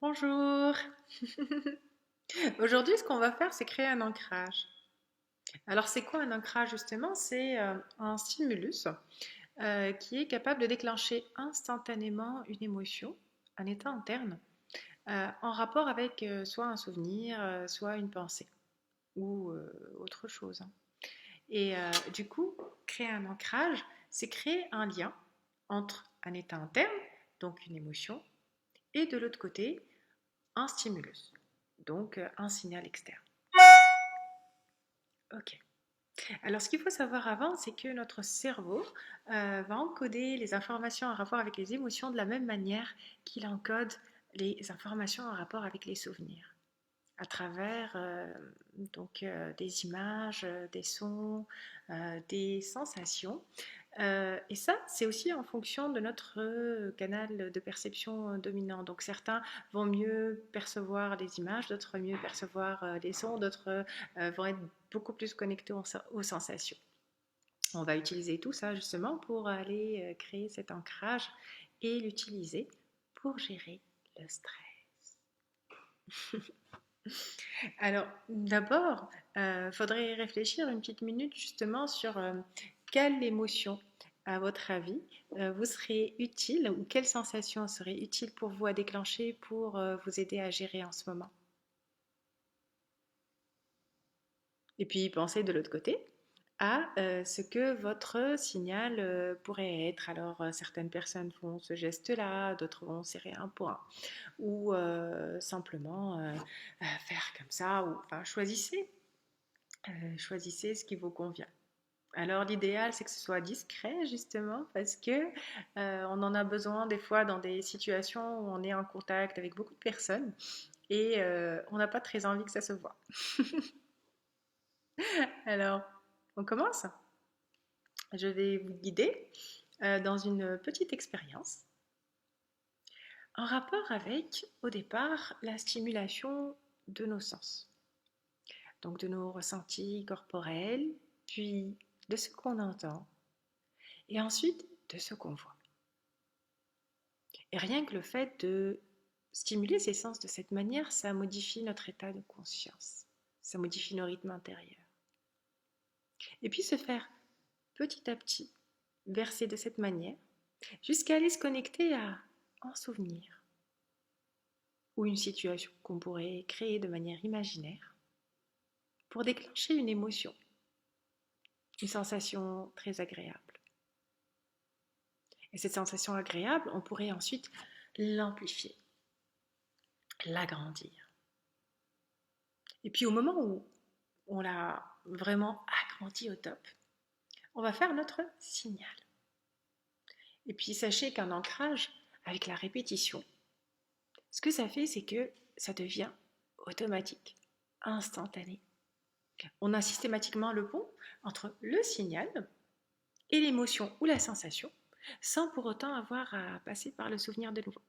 Bonjour. Aujourd'hui, ce qu'on va faire, c'est créer un ancrage. Alors, c'est quoi un ancrage justement? C'est un stimulus qui est capable de déclencher instantanément une émotion, un état interne, en rapport avec soit un souvenir, soit une pensée ou autre chose, hein. Et du coup, créer un ancrage, c'est créer un lien entre un état interne, donc une émotion, et de l'autre côté, un stimulus, donc un signal externe. Ok. Alors, ce qu'il faut savoir avant, c'est que notre cerveau va encoder les informations en rapport avec les émotions de la même manière qu'il encode les informations en rapport avec les souvenirs, à travers des images, des sons, des sensations. Et ça, c'est aussi en fonction de notre canal de perception dominant. Donc certains vont mieux percevoir les images, d'autres mieux percevoir les sons, d'autres vont être beaucoup plus connectés aux sensations. On va utiliser tout ça justement pour aller créer cet ancrage et l'utiliser pour gérer le stress. Alors, d'abord, faudrait réfléchir une petite minute justement sur quelle émotion, à votre avis, vous serait utile ou quelle sensation serait utile pour vous à déclencher pour vous aider à gérer en ce moment. Et puis, pensez de l'autre côté à ce que votre signal pourrait être. Alors, certaines personnes font ce geste-là, d'autres vont serrer un poing ou simplement faire comme ça. Ou, enfin, choisissez ce qui vous convient. Alors l'idéal, c'est que ce soit discret justement parce que on en a besoin des fois dans des situations où on est en contact avec beaucoup de personnes et on n'a pas très envie que ça se voit. Alors, on commence. Je vais vous guider dans une petite expérience en rapport avec, au départ, la stimulation de nos sens. Donc de nos ressentis corporels, puis de ce qu'on entend, et ensuite de ce qu'on voit. Et rien que le fait de stimuler ces sens de cette manière, ça modifie notre état de conscience, ça modifie nos rythmes intérieurs. Et puis se faire petit à petit verser de cette manière, jusqu'à aller se connecter à un souvenir ou une situation qu'on pourrait créer de manière imaginaire pour déclencher une émotion, une sensation très agréable. Et cette sensation agréable, on pourrait ensuite l'amplifier, l'agrandir. Et puis au moment où on l'a vraiment agrandi au top, on va faire notre signal. Et puis sachez qu'un ancrage, avec la répétition, ce que ça fait, c'est que ça devient automatique, instantané. On a systématiquement le pont entre le signal et l'émotion ou la sensation, sans pour autant avoir à passer par le souvenir de nouveau.